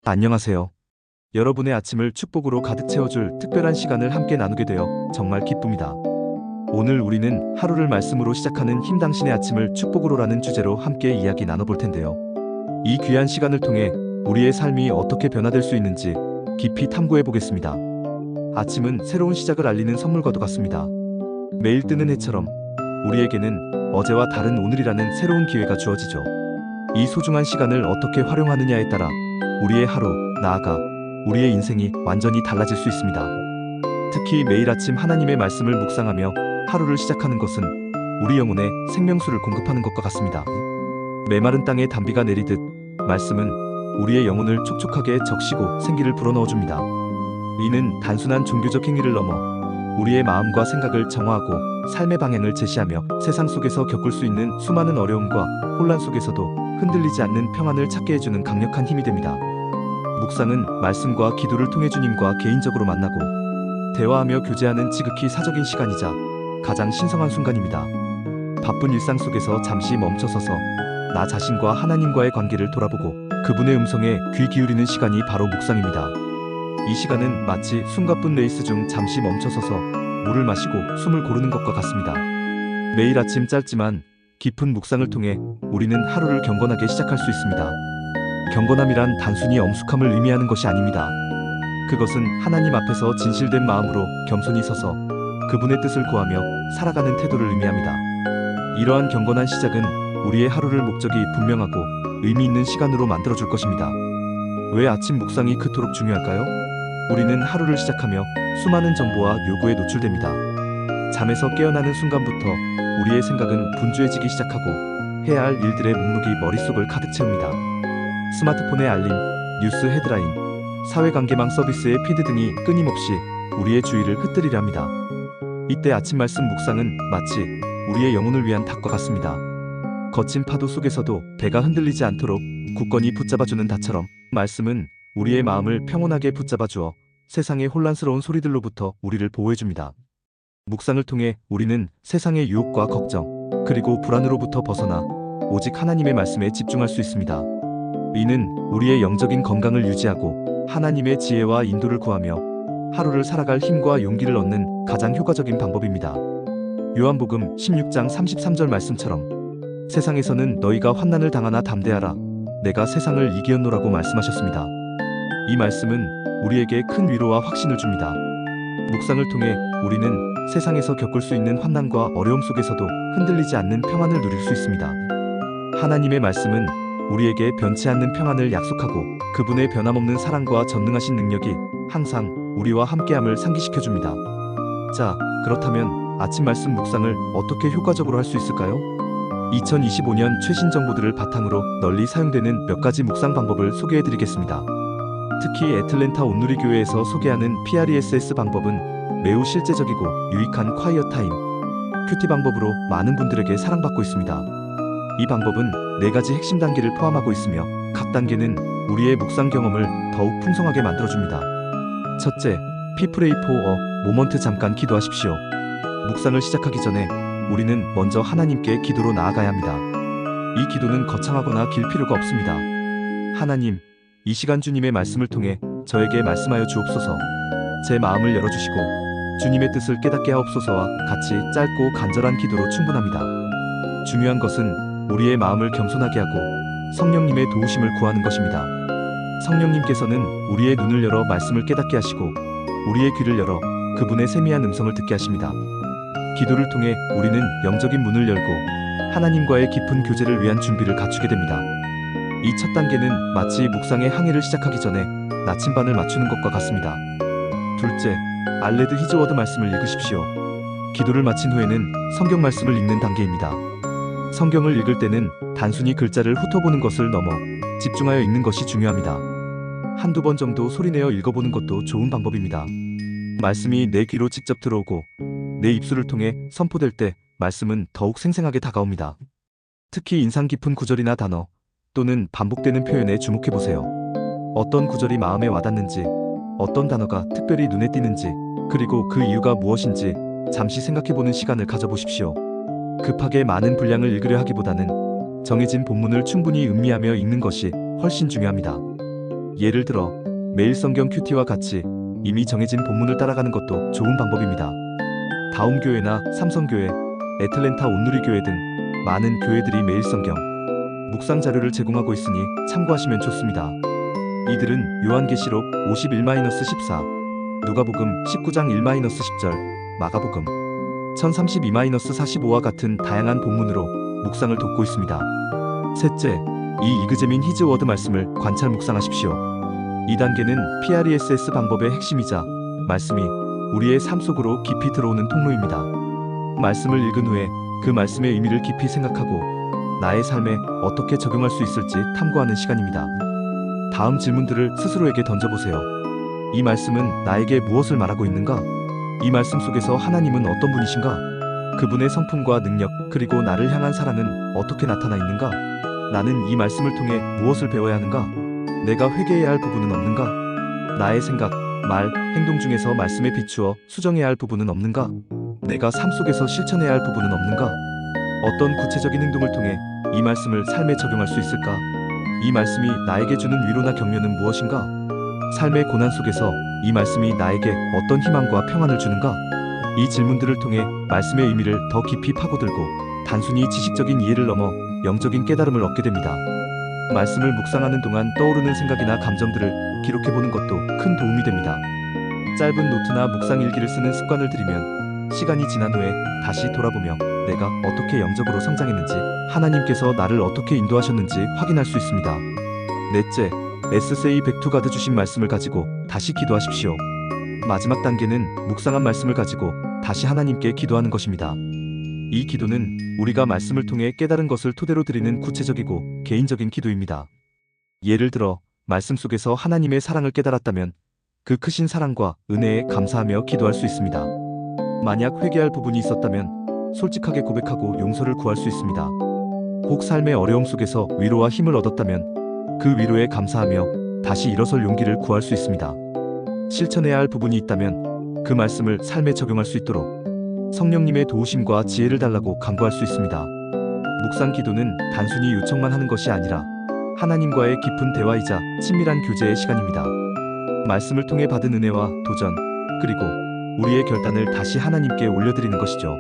안녕하세요. 여러분의 아침을 축복으로 가득 채워줄 특별한 시간을 함께 나누게 되어 정말 기쁩니다. 오늘 우리는 하루를 말씀으로 시작하는 힘 당신의 아침을 축복으로라는 주제로 함께 이야기 나눠볼 텐데요. 이 귀한 시간을 통해 우리의 삶이 어떻게 변화될 수 있는지 깊이 탐구해 보겠습니다. 아침은 새로운 시작을 알리는 선물과도 같습니다. 매일 뜨는 해처럼 우리에게는 어제와 다른 오늘이라는 새로운 기회가 주어지죠. 이 소중한 시간을 어떻게 활용하느냐에 따라 우리의 하루, 나아가 우리의 인생이 완전히 달라질 수 있습니다. 특히 매일 아침 하나님의 말씀을 묵상하며 하루를 시작하는 것은 우리 영혼에 생명수를 공급하는 것과 같습니다. 메마른 땅에 단비가 내리듯 말씀은 우리의 영혼을 촉촉하게 적시고 생기를 불어넣어줍니다. 이는 단순한 종교적 행위를 넘어 우리의 마음과 생각을 정화하고 삶의 방향을 제시하며 세상 속에서 겪을 수 있는 수많은 어려움과 혼란 속에서도 흔들리지 않는 평안을 찾게 해주는 강력한 힘이 됩니다. 묵상은 말씀과 기도를 통해 주님과 개인적으로 만나고 대화하며 교제하는 지극히 사적인 시간이자 가장 신성한 순간입니다. 바쁜 일상 속에서 잠시 멈춰서서 나 자신과 하나님과의 관계를 돌아보고 그분의 음성에 귀 기울이는 시간이 바로 묵상입니다. 이 시간은 마치 숨가쁜 레이스 중 잠시 멈춰서서 물을 마시고 숨을 고르는 것과 같습니다. 매일 아침 짧지만 깊은 묵상을 통해 우리는 하루를 경건하게 시작할 수 있습니다. 경건함이란 단순히 엄숙함을 의미하는 것이 아닙니다. 그것은 하나님 앞에서 진실된 마음으로 겸손히 서서 그분의 뜻을 구하며 살아가는 태도를 의미합니다. 이러한 경건한 시작은 우리의 하루를 목적이 분명하고 의미 있는 시간으로 만들어줄 것입니다. 왜 아침 묵상이 그토록 중요할까요? 우리는 하루를 시작하며 수많은 정보와 요구에 노출됩니다. 잠에서 깨어나는 순간부터 우리의 생각은 분주해지기 시작하고 해야 할 일들의 목록이 머릿속을 가득 채웁니다. 스마트폰의 알림, 뉴스 헤드라인, 사회관계망 서비스의 피드 등이 끊임없이 우리의 주의를 흩뜨리려 합니다. 이때 아침 말씀 묵상은 마치 우리의 영혼을 위한 닭과 같습니다. 거친 파도 속에서도 배가 흔들리지 않도록 굳건히 붙잡아주는 닭처럼 말씀은 우리의 마음을 평온하게 붙잡아주어 세상의 혼란스러운 소리들로부터 우리를 보호해줍니다. 묵상을 통해 우리는 세상의 유혹과 걱정, 그리고 불안으로부터 벗어나 오직 하나님의 말씀에 집중할 수 있습니다. 이는 우리의 영적인 건강을 유지하고 하나님의 지혜와 인도를 구하며 하루를 살아갈 힘과 용기를 얻는 가장 효과적인 방법입니다. 요한복음 16장 33절 말씀처럼 세상에서는 너희가 환난을 당하나 담대하라. 내가 세상을 이기었노라고 말씀하셨습니다. 이 말씀은 우리에게 큰 위로와 확신을 줍니다. 묵상을 통해 우리는 세상에서 겪을 수 있는 환난과 어려움 속에서도 흔들리지 않는 평안을 누릴 수 있습니다. 하나님의 말씀은 우리에게 변치 않는 평안을 약속하고 그분의 변함없는 사랑과 전능하신 능력이 항상 우리와 함께함을 상기시켜줍니다. 자, 그렇다면 아침 말씀 묵상을 어떻게 효과적으로 할 수 있을까요? 2025년 최신 정보들을 바탕으로 널리 사용되는 몇 가지 묵상 방법을 소개해드리겠습니다. 특히 애틀랜타 온누리교회에서 소개하는 PRESS 방법은 매우 실제적이고 유익한 콰이어 타임, 큐티 방법으로 많은 분들에게 사랑받고 있습니다. 이 방법은 4가지 핵심 단계를 포함하고 있으며 각 단계는 우리의 묵상 경험을 더욱 풍성하게 만들어줍니다. 첫째, Pray for a moment. 잠깐 기도하십시오. 묵상을 시작하기 전에 우리는 먼저 하나님께 기도로 나아가야 합니다. 이 기도는 거창하거나 길 필요가 없습니다. 하나님, 이 시간 주님의 말씀을 통해 저에게 말씀하여 주옵소서. 제 마음을 열어주시고 주님의 뜻을 깨닫게 하옵소서와 같이 짧고 간절한 기도로 충분합니다. 중요한 것은 우리의 마음을 겸손하게 하고 성령님의 도우심을 구하는 것입니다. 성령님께서는 우리의 눈을 열어 말씀을 깨닫게 하시고 우리의 귀를 열어 그분의 세미한 음성을 듣게 하십니다. 기도를 통해 우리는 영적인 문을 열고 하나님과의 깊은 교제를 위한 준비를 갖추게 됩니다. 이 첫 단계는 마치 묵상의 항해를 시작하기 전에 나침반을 맞추는 것과 같습니다. 둘째, 알레드 히즈워드 말씀을 읽으십시오. 기도를 마친 후에는 성경 말씀을 읽는 단계입니다. 성경을 읽을 때는 단순히 글자를 훑어보는 것을 넘어 집중하여 읽는 것이 중요합니다. 한두 번 정도 소리내어 읽어보는 것도 좋은 방법입니다. 말씀이 내 귀로 직접 들어오고 내 입술을 통해 선포될 때 말씀은 더욱 생생하게 다가옵니다. 특히 인상 깊은 구절이나 단어 또는 반복되는 표현에 주목해보세요. 어떤 구절이 마음에 와닿는지, 어떤 단어가 특별히 눈에 띄는지, 그리고 그 이유가 무엇인지 잠시 생각해보는 시간을 가져보십시오. 급하게 많은 분량을 읽으려 하기보다는 정해진 본문을 충분히 음미하며 읽는 것이 훨씬 중요합니다. 예를 들어 매일 성경 큐티와 같이 이미 정해진 본문을 따라가는 것도 좋은 방법입니다. 다움교회나 삼성교회, 애틀랜타 온누리교회 등 많은 교회들이 매일 성경 묵상 자료를 제공하고 있으니 참고하시면 좋습니다. 이들은 요한계시록 51-14, 누가복음 19장 1-10절, 마가복음 1032-45와 같은 다양한 본문으로 묵상을 돕고 있습니다. 셋째, 이 이그제민 히즈워드 말씀을 관찰 묵상하십시오. 2단계는 PRESS 방법의 핵심이자 말씀이 우리의 삶 속으로 깊이 들어오는 통로입니다. 말씀을 읽은 후에 그 말씀의 의미를 깊이 생각하고 나의 삶에 어떻게 적용할 수 있을지 탐구하는 시간입니다. 다음 질문들을 스스로에게 던져보세요. 이 말씀은 나에게 무엇을 말하고 있는가? 이 말씀 속에서 하나님은 어떤 분이신가? 그분의 성품과 능력, 그리고 나를 향한 사랑은 어떻게 나타나 있는가? 나는 이 말씀을 통해 무엇을 배워야 하는가? 내가 회개해야 할 부분은 없는가? 나의 생각, 말, 행동 중에서 말씀에 비추어 수정해야 할 부분은 없는가? 내가 삶 속에서 실천해야 할 부분은 없는가? 어떤 구체적인 행동을 통해 이 말씀을 삶에 적용할 수 있을까? 이 말씀이 나에게 주는 위로나 격려는 무엇인가? 삶의 고난 속에서 이 말씀이 나에게 어떤 희망과 평안을 주는가? 이 질문들을 통해 말씀의 의미를 더 깊이 파고들고 단순히 지식적인 이해를 넘어 영적인 깨달음을 얻게 됩니다. 말씀을 묵상하는 동안 떠오르는 생각이나 감정들을 기록해보는 것도 큰 도움이 됩니다. 짧은 노트나 묵상 일기를 쓰는 습관을 들이면 시간이 지난 후에 다시 돌아보며 내가 어떻게 영적으로 성장했는지, 하나님께서 나를 어떻게 인도하셨는지 확인할 수 있습니다. 넷째, 에세이 백투가드 주신 말씀을 가지고 다시 기도하십시오. 마지막 단계는 묵상한 말씀을 가지고 다시 하나님께 기도하는 것입니다. 이 기도는 우리가 말씀을 통해 깨달은 것을 토대로 드리는 구체적이고 개인적인 기도입니다. 예를 들어 말씀 속에서 하나님의 사랑을 깨달았다면 그 크신 사랑과 은혜에 감사하며 기도할 수 있습니다. 만약 회개할 부분이 있었다면 솔직하게 고백하고 용서를 구할 수 있습니다. 혹 삶의 어려움 속에서 위로와 힘을 얻었다면 그 위로에 감사하며 다시 일어설 용기를 구할 수 있습니다. 실천해야 할 부분이 있다면 그 말씀을 삶에 적용할 수 있도록 성령님의 도우심과 지혜를 달라고 간구할 수 있습니다. 묵상 기도는 단순히 요청만 하는 것이 아니라 하나님과의 깊은 대화이자 친밀한 교제의 시간입니다. 말씀을 통해 받은 은혜와 도전, 그리고 우리의 결단을 다시 하나님께 올려드리는 것이죠.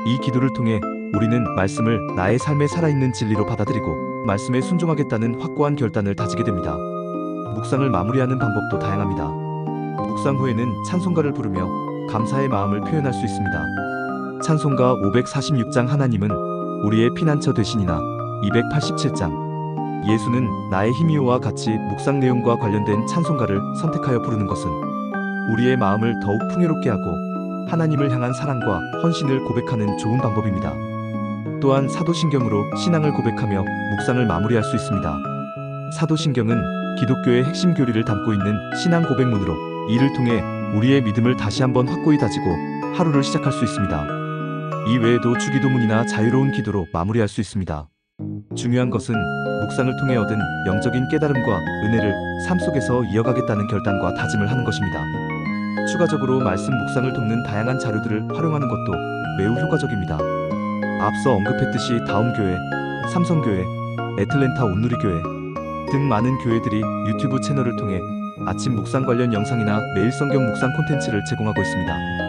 이 기도를 통해 우리는 말씀을 나의 삶에 살아있는 진리로 받아들이고 말씀에 순종하겠다는 확고한 결단을 다지게 됩니다. 묵상을 마무리하는 방법도 다양합니다. 묵상 후에는 찬송가를 부르며 감사의 마음을 표현할 수 있습니다. 찬송가 546장 하나님은 우리의 피난처 되시니나 287장 예수는 나의 힘이요와 같이 묵상 내용과 관련된 찬송가를 선택하여 부르는 것은 우리의 마음을 더욱 풍요롭게 하고 하나님을 향한 사랑과 헌신을 고백하는 좋은 방법입니다. 또한 사도신경으로 신앙을 고백하며 묵상을 마무리할 수 있습니다. 사도신경은 기독교의 핵심 교리를 담고 있는 신앙 고백문으로 이를 통해 우리의 믿음을 다시 한번 확고히 다지고 하루를 시작할 수 있습니다. 이 외에도 주기도문이나 자유로운 기도로 마무리할 수 있습니다. 중요한 것은 묵상을 통해 얻은 영적인 깨달음과 은혜를 삶 속에서 이어가겠다는 결단과 다짐을 하는 것입니다. 추가적으로 말씀 묵상을 돕는 다양한 자료들을 활용하는 것도 매우 효과적입니다. 앞서 언급했듯이 다움교회, 삼성교회, 애틀랜타 온누리교회 등 많은 교회들이 유튜브 채널을 통해 아침 묵상 관련 영상이나 매일 성경 묵상 콘텐츠를 제공하고 있습니다.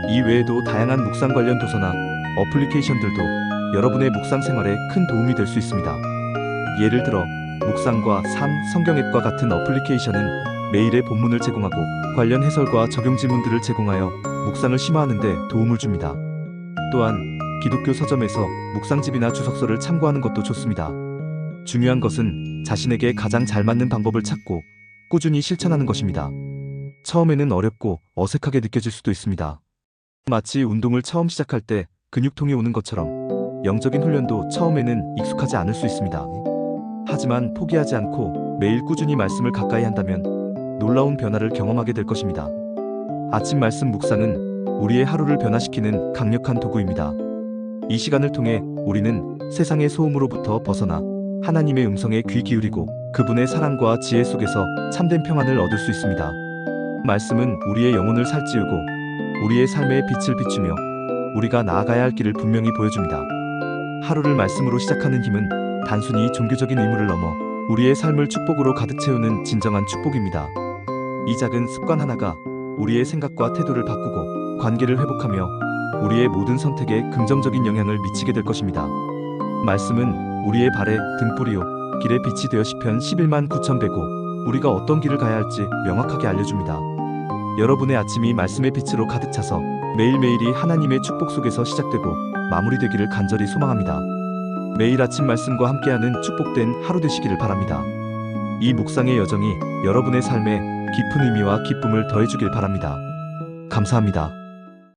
이 외에도 다양한 묵상 관련 도서나 어플리케이션들도 여러분의 묵상 생활에 큰 도움이 될 수 있습니다. 예를 들어 묵상과 삶 성경 앱과 같은 어플리케이션은 매일의 본문을 제공하고 관련 해설과 적용 질문들을 제공하여 묵상을 심화하는 데 도움을 줍니다. 또한 기독교 서점에서 묵상집이나 주석서를 참고하는 것도 좋습니다. 중요한 것은 자신에게 가장 잘 맞는 방법을 찾고 꾸준히 실천하는 것입니다. 처음에는 어렵고 어색하게 느껴질 수도 있습니다. 마치 운동을 처음 시작할 때 근육통이 오는 것처럼 영적인 훈련도 처음에는 익숙하지 않을 수 있습니다. 하지만 포기하지 않고 매일 꾸준히 말씀을 가까이 한다면 놀라운 변화를 경험하게 될 것입니다. 아침 말씀 묵상은 우리의 하루를 변화시키는 강력한 도구입니다. 이 시간을 통해 우리는 세상의 소음으로부터 벗어나 하나님의 음성에 귀 기울이고 그분의 사랑과 지혜 속에서 참된 평안을 얻을 수 있습니다. 말씀은 우리의 영혼을 살찌우고 우리의 삶에 빛을 비추며 우리가 나아가야 할 길을 분명히 보여줍니다. 하루를 말씀으로 시작하는 힘은 단순히 종교적인 의무를 넘어 우리의 삶을 축복으로 가득 채우는 진정한 축복입니다. 이 작은 습관 하나가 우리의 생각과 태도를 바꾸고 관계를 회복하며 우리의 모든 선택에 긍정적인 영향을 미치게 될 것입니다. 말씀은 우리의 발에 등불이요 길의 빛이 되어 시편 11만 9천 배고 우리가 어떤 길을 가야 할지 명확하게 알려줍니다. 여러분의 아침이 말씀의 빛으로 가득 차서 매일매일이 하나님의 축복 속에서 시작되고 마무리되기를 간절히 소망합니다. 매일 아침 말씀과 함께하는 축복된 하루 되시기를 바랍니다. 이 묵상의 여정이 여러분의 삶에 깊은 의미와 기쁨을 더해주길 바랍니다. 감사합니다.